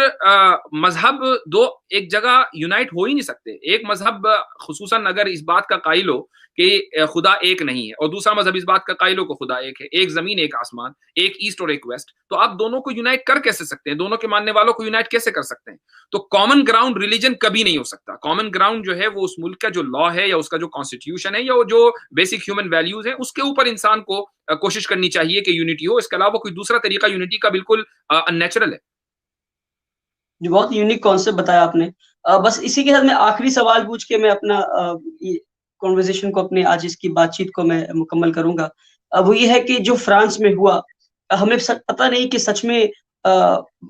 مذہب دو ایک جگہ یونائٹ ہو ہی نہیں سکتے. ایک مذہب خصوصاً اگر اس بات کا قائل ہو کہ خدا ایک نہیں ہے, اور دوسرا مذہب اس بات کا قائل ہو کہ خدا ایک ہے, ایک زمین ایک آسمان, ایک ایسٹ اور ایک ویسٹ, تو آپ دونوں کو یونائٹ کر کیسے سکتے ہیں؟ دونوں کے ماننے والوں کو یونائٹ کیسے کر سکتے ہیں؟ تو کامن گراؤنڈ ریلیجن کبھی نہیں ہو سکتا. کامن گراؤنڈ جو ہے وہ اس ملک کا جو لا ہے یا اس کا جو کانسٹیٹیوشن ہے یا وہ جو بیسک ہیومن ویلیوز ہیں, اس کے اوپر انسان کو کوشش کرنی چاہیے کہ یونٹی ہو. اس کے علاوہ کوئی دوسرا طریقہ یونٹی کا بالکل ان نیچرل ہے. جو بہت یونیک کانسیپٹ بتایا آپ نے. بس اسی کے ساتھ میں آخری سوال پوچھ کے میں اپنا کنورزیشن کو, اپنے آج اس کی بات چیت کو میں مکمل کروں گا. وہ یہ ہے کہ جو فرانس میں ہوا, ہمیں پتہ نہیں کہ سچ میں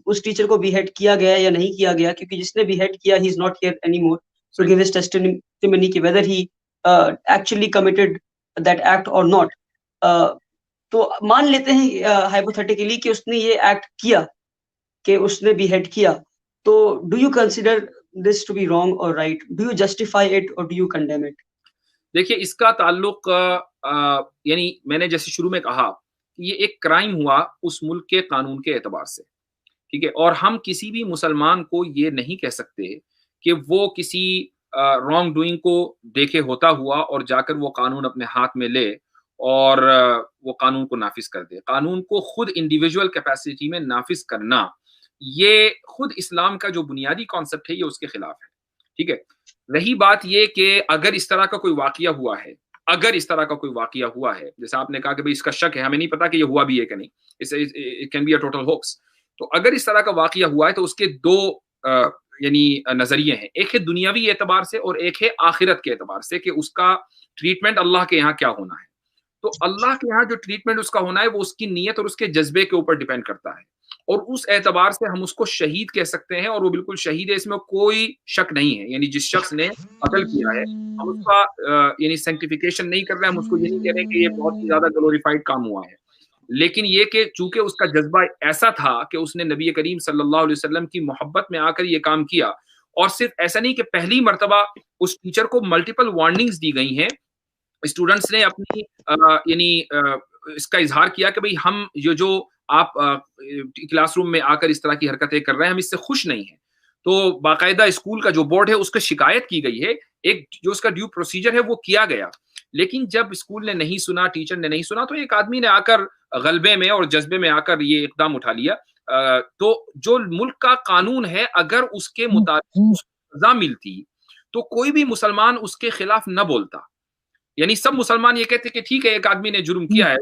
اس ٹیچر کو بی ہیڈ کیا گیا یا نہیں کیا گیا, کیونکہ جس نے بی ہیڈ کیا he is not here any more to give his testimony کہ whether he actually committed that act اور ناٹ. تو مان لیتے ہیں ہائپوتھیٹیکلی کہ اس نے یہ ایکٹ کیا, کہ اس نے بی ہیڈ کیا, تو do you consider this to be wrong اور right? Do you justify it اور ڈو یو کنڈیم اٹ؟ دیکھیے, اس کا تعلق یعنی میں نے جیسے شروع میں کہا کہ یہ ایک کرائم ہوا اس ملک کے قانون کے اعتبار سے, ٹھیک ہے, اور ہم کسی بھی مسلمان کو یہ نہیں کہہ سکتے کہ وہ کسی رانگ ڈوئنگ کو دیکھے ہوتا ہوا اور جا کر وہ قانون اپنے ہاتھ میں لے اور وہ قانون کو نافذ کر دے. قانون کو خود انڈیویجول کیپیسٹی میں نافذ کرنا, یہ خود اسلام کا جو بنیادی کانسیپٹ ہے, یہ اس کے خلاف ہے, ٹھیک ہے. رہی بات یہ کہ اگر اس طرح کا کوئی واقعہ ہوا ہے, اگر اس طرح کا کوئی واقعہ ہوا ہے, جیسے آپ نے کہا کہ بھئی اس کا شک ہے, ہمیں نہیں پتا کہ یہ ہوا بھی ہے کہ نہیں, it can be a total hoax. تو اگر اس طرح کا واقعہ ہوا ہے تو اس کے دو یعنی نظریے ہیں. ایک ہے دنیاوی اعتبار سے اور ایک ہے آخرت کے اعتبار سے, کہ اس کا ٹریٹمنٹ اللہ کے یہاں کیا ہونا ہے. تو اللہ کے یہاں جو ٹریٹمنٹ اس کا ہونا ہے وہ اس کی نیت اور اس کے جذبے کے اوپر ڈیپینڈ کرتا ہے, اور اس اعتبار سے ہم اس کو شہید کہہ سکتے ہیں, اور وہ بالکل شہید ہے, اس میں کوئی شک نہیں ہے. یعنی جس شخص نے قتل کیا ہے ہم اس کا یعنی سینکٹیفیکیشن نہیں کر رہے ہیں, ہم اس کو یہ نہیں کہہ رہے کہ یہ بہت ہی زیادہ گلوریفائڈ کام ہوا ہے, لیکن یہ کہ چونکہ اس کا جذبہ ایسا تھا کہ اس نے نبی کریم صلی اللہ علیہ وسلم کی محبت میں آ کر یہ کام کیا, اور صرف ایسا نہیں کہ پہلی مرتبہ اس ٹیچر کو ملٹیپل وارننگز دی گئی ہیں, اسٹوڈنٹس نے اپنی یعنی اس کا اظہار کیا کہ بھئی ہم جو آپ کلاس روم میں آ کر اس طرح کی حرکتیں کر رہے ہیں, ہم اس سے خوش نہیں ہیں. تو باقاعدہ اسکول کا جو بورڈ ہے اس کو شکایت کی گئی ہے, ایک جو اس کا ڈیو پروسیجر ہے وہ کیا گیا, لیکن جب اسکول نے نہیں سنا, ٹیچر نے نہیں سنا, تو ایک آدمی نے آ کر غلبے میں اور جذبے میں آ کر یہ اقدام اٹھا لیا. تو جو ملک کا قانون ہے اگر اس کے مطابق سزا ملتی تو کوئی بھی مسلمان اس کے خلاف نہ بولتا. یعنی سب مسلمان یہ کہتے کہ ٹھیک ہے ایک آدمی نے جرم کیا ہے,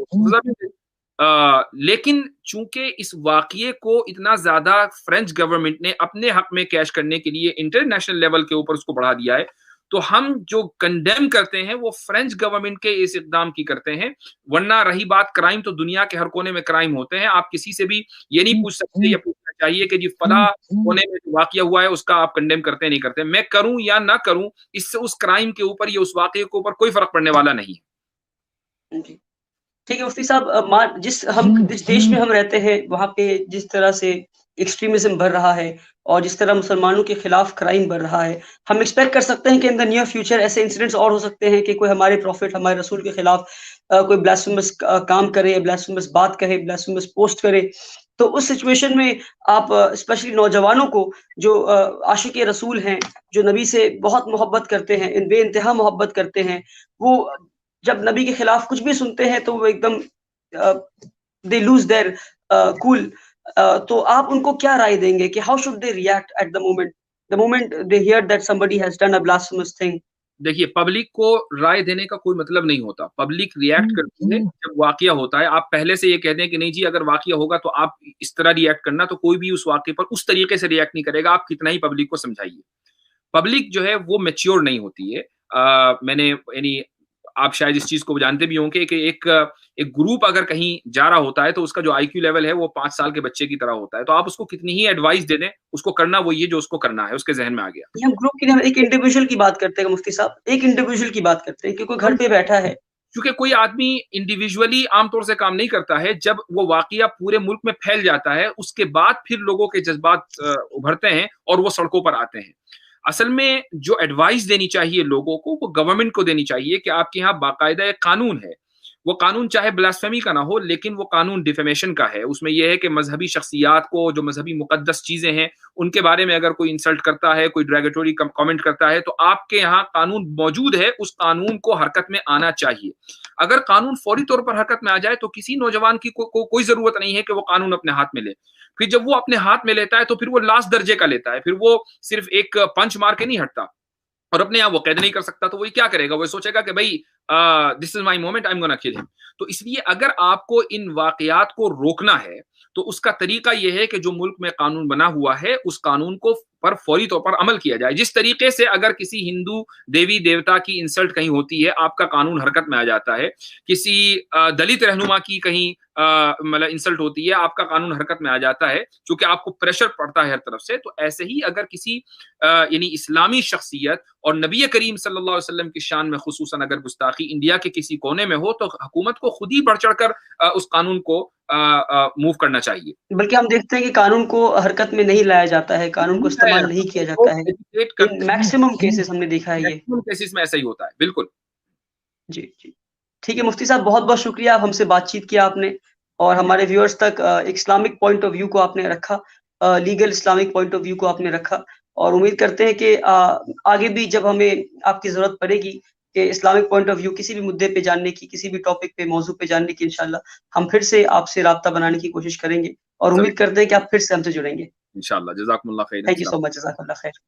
لیکن چونکہ اس واقعے کو اتنا زیادہ فرینچ گورنمنٹ نے اپنے حق میں کیش کرنے کے لیے انٹرنیشنل لیول کے اوپر اس کو بڑھا دیا ہے, تو ہم جو کنڈیم کرتے ہیں وہ فرینچ گورنمنٹ کے اس اقدام کی کرتے ہیں. ورنہ رہی بات کرائم, تو دنیا کے ہر کونے میں کرائم ہوتے ہیں. آپ کسی سے بھی یہ نہیں پوچھ سکتے یا پوچھنا چاہیے کہ جی فلاں کونے میں جو واقعہ ہوا ہے اس کا آپ کنڈیم کرتے نہیں کرتے. میں کروں یا نہ کروں, اس سے اس کرائم کے اوپر یا اس واقعے کے اوپر کوئی فرق پڑنے والا نہیں ہے. جی ٹھیک ہے مفتی صاحب, جس دیش میں ہم رہتے ہیں وہاں پہ جس طرح سے ایکسٹریمزم بڑھ رہا ہے اور جس طرح مسلمانوں کے خلاف کرائم بڑھ رہا ہے, ہم ایکسپیکٹ کر سکتے ہیں کہ ان دا نیئر فیوچر ایسے انسیڈنٹس اور ہو سکتے ہیں کہ کوئی ہمارے پروفٹ, ہمارے رسول کے خلاف کوئی بلاسفیمس کام کرے, بلاسفیمس بات کہے, بلاسفیمس پوسٹ کرے. تو اس سچویشن میں آپ اسپیشلی نوجوانوں کو جو عاشق رسول ہیں، جو نبی سے بہت محبت کرتے ہیں، بے انتہا محبت کرتے ہیں، وہ جب نبی کے خلاف کچھ بھی سنتے ہیں تو وہ ایک دم دے لوز دیر کول. تو آپ ان کو کیا رائے دیں گے کہ how should they react at the moment they hear that somebody has done a blasphemous thing؟ دیکھیے، پبلک کو رائے دینے کا کوئی مطلب نہیں ہوتا. پبلک ریئیکٹ کرتی ہے جب واقعہ ہوتا ہے. آپ پہلے سے یہ کہتے ہیں کہ نہیں جی اگر واقعہ ہوگا تو آپ اس طرح ریئیکٹ کرنا، تو کوئی بھی اس واقعے پر اس طریقے سے ریئیکٹ نہیں کرے گا، آپ کتنا ہی پبلک کو سمجھائیے. پبلک جو ہے وہ میچیور نہیں ہوتی ہے. میں نے یعنی آپ شاید اس چیز کو جانتے بھی ہوں کہ ایک گروپ اگر کہیں جا رہا ہوتا ہے تو اس کا جو آئی کیو لیول ہے وہ 5 سال کے بچے کی طرح ہوتا ہے. تو آپ اس کو کتنی ہی ایڈوائس دے دیں، اس کو کرنا وہ یہ جو اس کو کرنا ہے، اس کے ذہن میں آ گیا. ہم گروپ کی ایک انڈیویجول کی بات کرتے ہیں مفتی صاحب، ایک انڈیویجول کی بات کرتے ہیں کہ کوئی گھر پہ بیٹھا ہے. کیونکہ کوئی آدمی انڈیویجولی عام طور سے کام نہیں کرتا ہے. جب وہ واقعہ پورے ملک میں پھیل جاتا ہے اس کے بعد پھر لوگوں کے جذبات ابھرتے ہیں اور وہ سڑکوں پر آتے ہیں. اصل میں جو ایڈوائس دینی چاہیے لوگوں کو وہ گورنمنٹ کو دینی چاہیے کہ آپ کے یہاں باقاعدہ ایک قانون ہے. وہ قانون چاہے بلاسفیمی کا نہ ہو لیکن وہ قانون ڈیفیمیشن کا ہے. اس میں یہ ہے کہ مذہبی شخصیات کو، جو مذہبی مقدس چیزیں ہیں ان کے بارے میں اگر کوئی انسلٹ کرتا ہے، کوئی ڈریگیٹوری کامنٹ کرتا ہے تو آپ کے یہاں قانون موجود ہے، اس قانون کو حرکت میں آنا چاہیے. اگر قانون فوری طور پر حرکت میں آ جائے تو کسی نوجوان کی کوئی ضرورت نہیں ہے کہ وہ قانون اپنے ہاتھ میں لے. پھر جب وہ اپنے ہاتھ میں لیتا ہے تو پھر وہ لاسٹ درجے کا لیتا ہے. پھر وہ صرف ایک پنچ مار کے نہیں ہٹتا اور اپنے یہاں وہ قید نہیں کر سکتا. تو وہ کیا کرے گا؟ وہ سوچے گا کہ بھائی دس از مائی مومنٹ، آئی ایم گونا کل ہم. تو اس لیے اگر آپ کو ان واقعات کو روکنا ہے تو اس کا طریقہ یہ ہے کہ جو ملک میں قانون بنا ہوا ہے اس قانون کو پر فوری طور پر عمل کیا جائے. جس طریقے سے اگر کسی ہندو دیوی دیوتا کی انسلٹ کہیں ہوتی ہے آپ کا قانون حرکت میں آ جاتا ہے. کسی دلت رہنما کی کہیں مطلب انسلٹ ہوتی ہے آپ کا قانون حرکت میں آ جاتا ہے، کیونکہ آپ کو پریشر پڑتا ہے ہر طرف سے. تو ایسے ہی اگر کسی یعنی اسلامی شخصیت اور نبی کریم صلی اللہ علیہ وسلم کی شان میں خصوصاً اگر گستاخی انڈیا کے کسی کونے میں ہو تو حکومت کو خود ہی بڑھ چڑھ کر اس قانون کو موو کرنا چاہیے. بلکہ ہم دیکھتے ہیں کہ قانون کو حرکت میں نہیں لایا جاتا ہے، قانون کو استعمال نہیں کیا جاتا ہے. میکسیمم کیسز ہم نے دیکھا ہے، میکسیمم کیسز میں ایسا ہی ہوتا ہے. بالکل جی جی ٹھیک ہے مفتی صاحب، بہت بہت شکریہ، آپ ہم سے بات چیت کیا آپ نے اور ہمارے ویورز تک ایک اسلامک پوائنٹ آف ویو کو آپ نے رکھا، legal Islamic point of view کو آپ نے رکھا. اور امید کرتے ہیں کہ آگے بھی جب ہمیں آپ کی ضرورت پڑے گی کہ اسلامک پوائنٹ آف ویو کسی بھی مدعے پہ جاننے کی، کسی بھی ٹاپک پہ، موضوع پہ جاننے کی، انشاءاللہ ہم پھر سے آپ سے رابطہ بنانے کی کوشش کریں گے اور امید کرتے ہیں کہ آپ پھر سے ہم سے جڑیں گے. انشاءاللہ. جزاکم اللہ خیر. تھینک یو سو مچ. جزاک اللہ خیر.